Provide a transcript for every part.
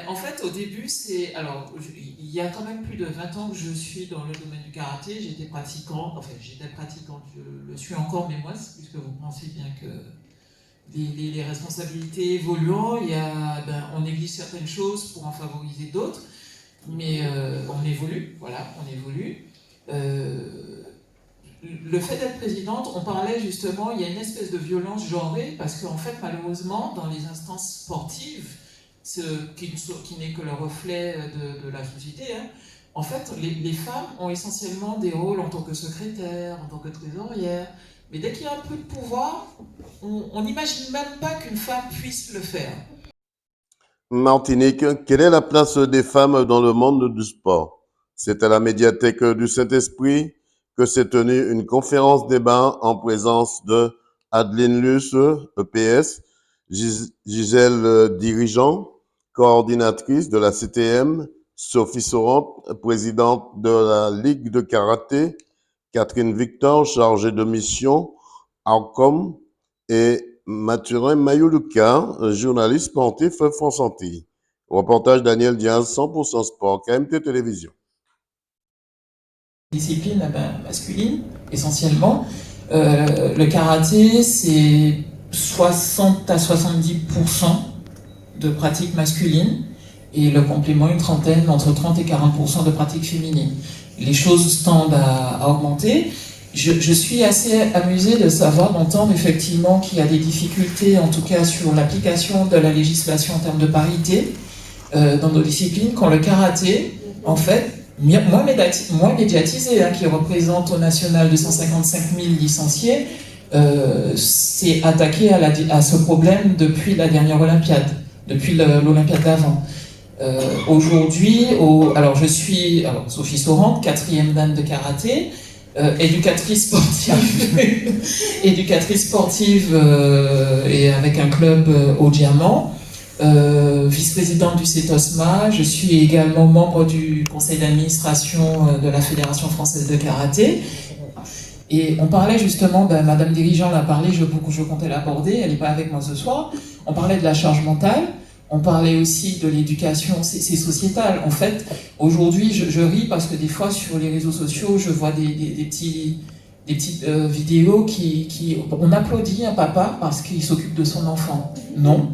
En fait, au début, il y a quand même plus de 20 ans que je suis dans le domaine du karaté. J'étais pratiquante, je le suis encore, mais moi, puisque vous pensez bien que les responsabilités évoluant, on néglige certaines choses pour en favoriser d'autres, mais on évolue, voilà, on évolue. Euh, le fait d'être présidente, on parlait justement, il y a une espèce de violence genrée, parce qu'en fait, malheureusement, dans les instances sportives, qui n'est que le reflet de la société, hein, en fait, les femmes ont essentiellement des rôles en tant que secrétaire, en tant que trésorière, mais dès qu'il y a un peu de pouvoir, on n'imagine même pas qu'une femme puisse le faire. Martinique, quelle est la place des femmes dans le monde du sport? C'est à la médiathèque du Saint-Esprit que s'est tenue une conférence débat en présence de Adeline Luce, EPS, Gisèle Dirigeant, coordinatrice de la CTM, Sophie Sorante, présidente de la Ligue de karaté, Catherine Victor, chargée de mission, ARCOM, et Mathurin Mayoluka, journaliste sportif France Antilles. Reportage Daniel Diaz, 100% sport, KMT Télévision. Discipline masculine, essentiellement. Le karaté, c'est 60 à 70% de pratique masculine et le complément, une trentaine, entre 30 et 40% de pratique féminine. Les choses tendent à augmenter. Je suis assez amusée de savoir, d'entendre effectivement qu'il y a des difficultés, en tout cas sur l'application de la législation en termes de parité dans nos disciplines, quand le karaté, en fait, moins médiatisé, hein, qui représente au national 255 000 licenciés, s'est attaqué à ce problème depuis la dernière Olympiade, depuis l'Olympiade d'avant. Aujourd'hui, je suis Sophie Sorante, 4e dan de karaté, éducatrice sportive, éducatrice sportive et avec un club au Diamant. Vice-présidente du CETOSMA, je suis également membre du conseil d'administration de la Fédération française de karaté. Et on parlait justement, Madame Dirigeant l'a parlé, je comptais l'aborder, elle n'est pas avec moi ce soir. On parlait de la charge mentale, on parlait aussi de l'éducation, c'est sociétal. En fait, aujourd'hui, je ris parce que des fois sur les réseaux sociaux, je vois des petites vidéos on applaudit un papa parce qu'il s'occupe de son enfant. Non,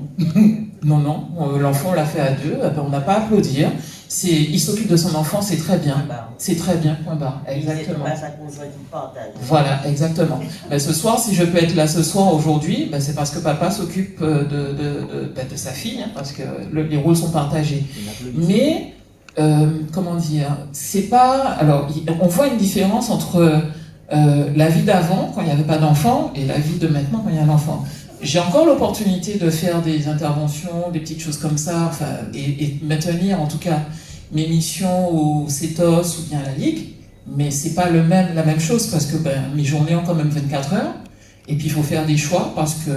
non, l'enfant on l'a fait à deux, on n'a pas à applaudir. Il s'occupe de son enfant, c'est très bien. C'est très bien, point barre. Exactement. Voilà, exactement. Ce soir, si je peux être là ce soir, aujourd'hui, c'est parce que papa s'occupe de sa fille, hein, parce que les rôles sont partagés. Mais, comment dire, c'est pas... Alors, on voit une différence entre la vie d'avant, quand il n'y avait pas d'enfant, et la vie de maintenant, quand il y a un enfant. J'ai encore l'opportunité de faire des interventions, des petites choses comme ça, et maintenir en tout cas mes missions au CETOS ou bien à la Ligue, mais c'est pas la même chose parce que mes journées ont quand même 24 heures, et puis il faut faire des choix parce que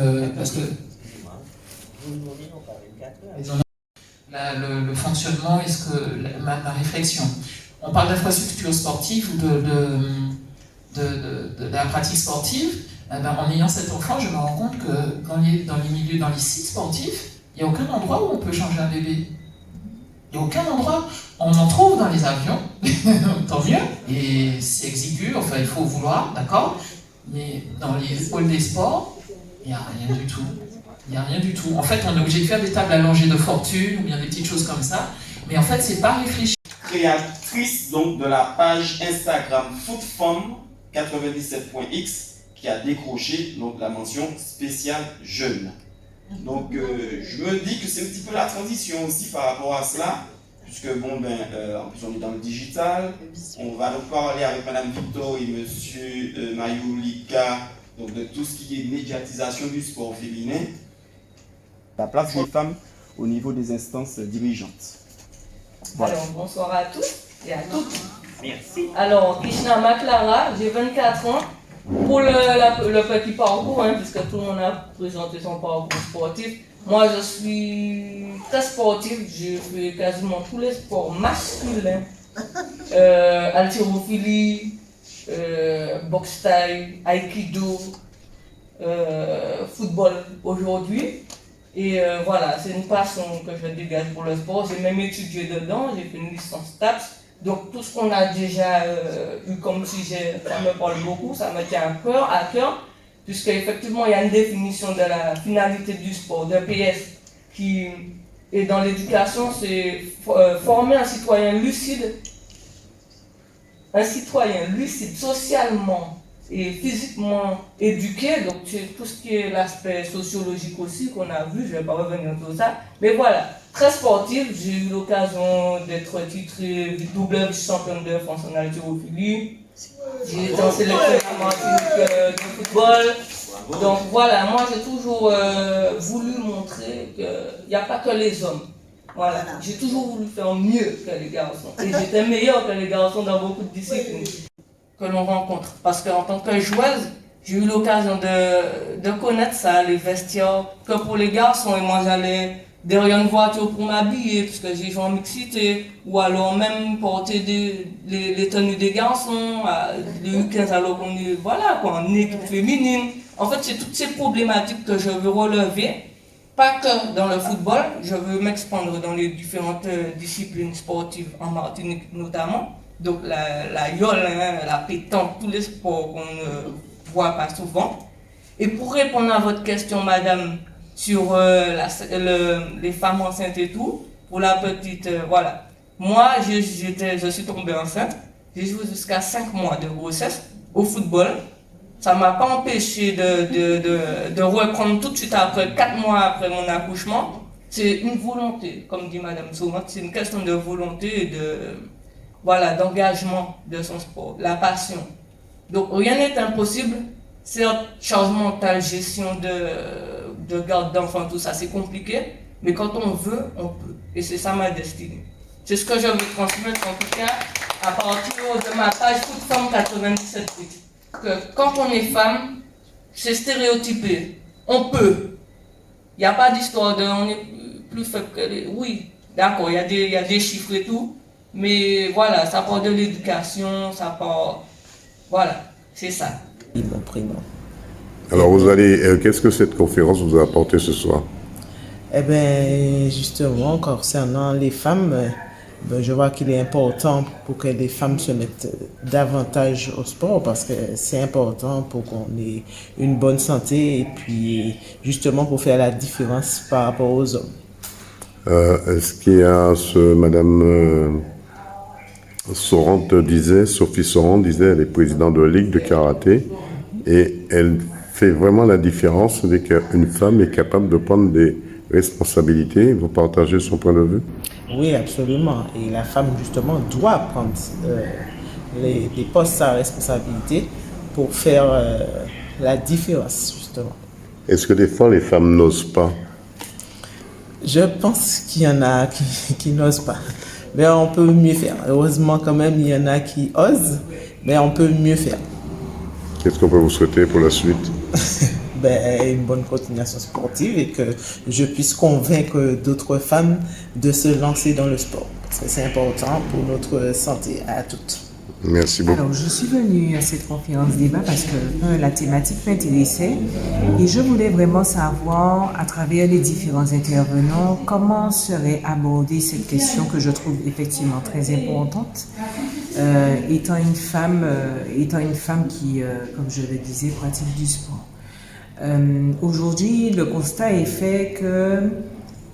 le fonctionnement et ma réflexion. On parle d'infrastructure sportive ou de la pratique sportive. En ayant cet enfant, je me rends compte que dans les milieux, dans les sites sportifs, il n'y a aucun endroit où on peut changer un bébé. Il n'y a aucun endroit. On en trouve dans les avions, tant mieux, et c'est exigu, enfin il faut vouloir, d'accord, mais dans les pôles des sports, il n'y a rien du tout. Il n'y a rien du tout. En fait, on est obligé de faire des tables allongées de fortune ou bien des petites choses comme ça, mais en fait, c'est pas réfléchi. Créatrice donc de la page Instagram footfom97.x qui a décroché donc la mention spéciale jeune. Donc je me dis que c'est un petit peu la transition aussi par rapport à cela, puisque en plus on est dans le digital. On va donc parler avec Madame Victor et Monsieur Mayolika donc de tout ce qui est médiatisation du sport féminin. La place des femmes au niveau des instances dirigeantes. Voilà. Alors, bonsoir à tous et à toutes. Merci. Alors, Krishna Maklara, j'ai 24 ans. Pour le petit parcours, hein, puisque tout le monde a présenté son parcours sportif, moi je suis très sportif, je fais quasiment tous les sports masculins. Haltérophilie, boxe thaï, aïkido, football aujourd'hui. Et voilà, c'est une passion que je dégage pour le sport. J'ai même étudié dedans, j'ai fait une licence TAPS. Donc tout ce qu'on a déjà eu comme sujet, ça me parle beaucoup, ça me tient à cœur, puisque effectivement il y a une définition de la finalité du sport, de PS, qui est dans l'éducation, c'est former un citoyen lucide socialement et physiquement éduqué, donc c'est tout ce qui est l'aspect sociologique aussi qu'on a vu, je ne vais pas revenir sur ça, mais voilà, très sportif, j'ai eu l'occasion d'être titré double championne de France en haltérophilie, j'ai été en sélection de football, donc voilà, moi j'ai toujours voulu montrer qu'il n'y a pas que les hommes. Voilà, j'ai toujours voulu faire mieux que les garçons. Et j'étais meilleure que les garçons dans beaucoup de disciplines que l'on rencontre. Parce qu'en tant que joueuse, j'ai eu l'occasion de connaître ça, les vestiaires, que pour les garçons. Et moi, j'allais derrière une voiture pour m'habiller, puisque j'ai joué en mixité. Ou alors même porter les tenues des garçons, les week-ends alors qu'on est, voilà, quoi, en équipe féminine. En fait, c'est toutes ces problématiques que je veux relever. Pas que dans le football, je veux m'expandre dans les différentes disciplines sportives en Martinique notamment. Donc la yole, la pétanque, tous les sports qu'on ne voit pas souvent. Et pour répondre à votre question, madame, sur les femmes enceintes et tout, pour la petite, voilà. Moi, je suis tombée enceinte, j'ai joué jusqu'à 5 mois de grossesse au football. Ça ne m'a pas empêché de reprendre tout de suite après, 4 mois après mon accouchement. C'est une volonté, comme dit Madame Souvent, c'est une question de volonté et d'engagement de son sport, la passion. Donc rien n'est impossible, certes, charge mentale, gestion de garde d'enfants, tout ça c'est compliqué, mais quand on veut, on peut. Et c'est ça ma destinée. C'est ce que je veux transmettre en tout cas à partir de ma page Foot Femme 97. Que quand on est femme, c'est stéréotypé. On peut. Il n'y a pas d'histoire de on est plus faible que les... Oui, d'accord, il y a des chiffres et tout, mais voilà, ça part de l'éducation, ça part... Voilà, c'est ça. Alors qu'est-ce que cette conférence vous a apporté ce soir? Eh bien, justement, concernant les femmes, je vois qu'il est important pour que les femmes se mettent davantage au sport parce que c'est important pour qu'on ait une bonne santé et puis justement pour faire la différence par rapport aux hommes. Est-ce qu'il y a Madame Sophie Sorante disait, elle est présidente de la Ligue de karaté et elle fait vraiment la différence dès qu'une femme est capable de prendre des responsabilités. Vous partagez son point de vue? Oui, absolument. Et la femme, justement, doit prendre les postes à responsabilité pour faire la différence, justement. Est-ce que des fois, les femmes n'osent pas? Je pense qu'il y en a qui n'osent pas. Mais on peut mieux faire. Heureusement, quand même, il y en a qui osent, mais on peut mieux faire. Qu'est-ce qu'on peut vous souhaiter pour la suite? Une bonne continuation sportive et que je puisse convaincre d'autres femmes de se lancer dans le sport. Parce que c'est important pour notre santé à toutes. Merci beaucoup. Alors, je suis venue à cette conférence débat parce que la thématique m'intéressait et je voulais vraiment savoir, à travers les différents intervenants, comment serait abordée cette question que je trouve effectivement très importante. Étant une femme qui, comme je le disais, pratique du sport. Aujourd'hui, le constat est fait que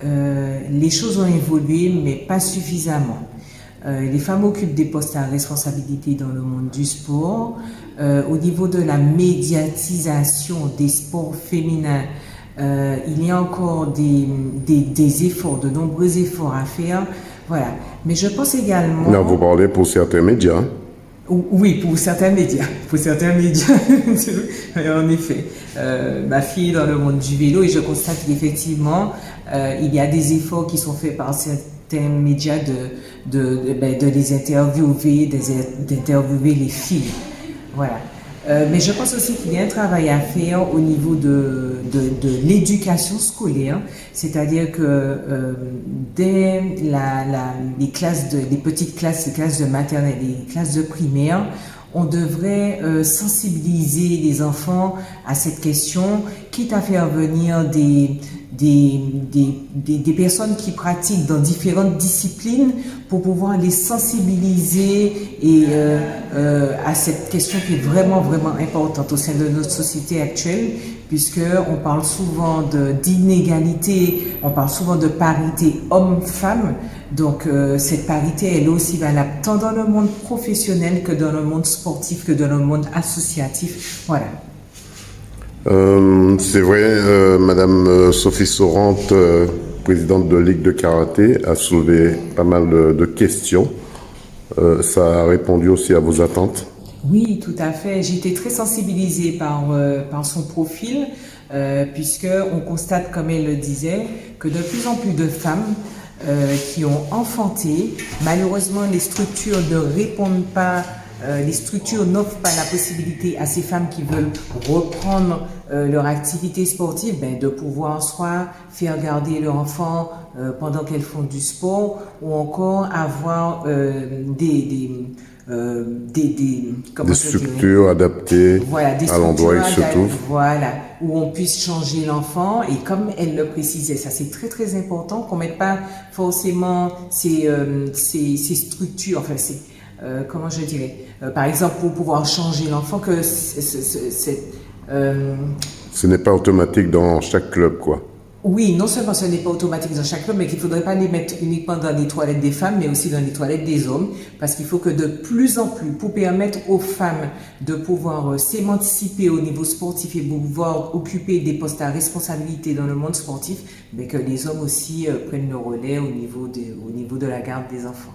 les choses ont évolué, mais pas suffisamment. Les femmes occupent des postes à responsabilité dans le monde du sport. Au niveau de la médiatisation des sports féminins, il y a encore des efforts, de nombreux efforts à faire. Voilà. Mais je pense également... Non, vous parlez pour certains médias. Oui, pour certains médias. En effet. Ma fille est dans le monde du vélo et je constate qu'effectivement, il y a des efforts qui sont faits par certains médias de les interviewer, d'interviewer les filles. Voilà. Mais je pense aussi qu'il y a un travail à faire au niveau de l'éducation scolaire, c'est-à-dire que dès les petites classes, les classes de maternelle et les classes de primaire, on devrait sensibiliser les enfants à cette question quitte à faire venir des personnes qui pratiquent dans différentes disciplines pour pouvoir les sensibiliser et à cette question qui est vraiment, vraiment importante au sein de notre société actuelle, puisque on parle souvent d'inégalité, on parle souvent de parité homme-femme. Donc cette parité, elle est aussi valable tant dans le monde professionnel que dans le monde sportif, que dans le monde associatif. Voilà. C'est vrai, Madame Sophie Sorante, présidente de Ligue de Karaté, a soulevé pas mal de questions. Ça a répondu aussi à vos attentes? Oui, tout à fait. J'ai été très sensibilisée par son profil, puisque on constate, comme elle le disait, que de plus en plus de femmes qui ont enfanté, malheureusement, les structures ne répondent pas. Les structures n'offrent pas la possibilité à ces femmes qui veulent reprendre leur activité sportive de pouvoir soit faire garder leur enfant pendant qu'elles font du sport ou encore avoir des structures adaptées à l'endroit où il se trouve. Voilà, où on puisse changer l'enfant. Et comme elle le précisait, ça c'est très très important qu'on ne mette pas forcément ces structures, enfin comment je dirais, par exemple pour pouvoir changer l'enfant, que ce n'est pas automatique dans chaque club, quoi. Oui, non seulement ce n'est pas automatique dans chaque club, mais qu'il ne faudrait pas les mettre uniquement dans les toilettes des femmes, mais aussi dans les toilettes des hommes, parce qu'il faut que de plus en plus, pour permettre aux femmes de pouvoir s'émanciper au niveau sportif et pouvoir occuper des postes à responsabilité dans le monde sportif, que les hommes aussi prennent le relais au niveau de la garde des enfants.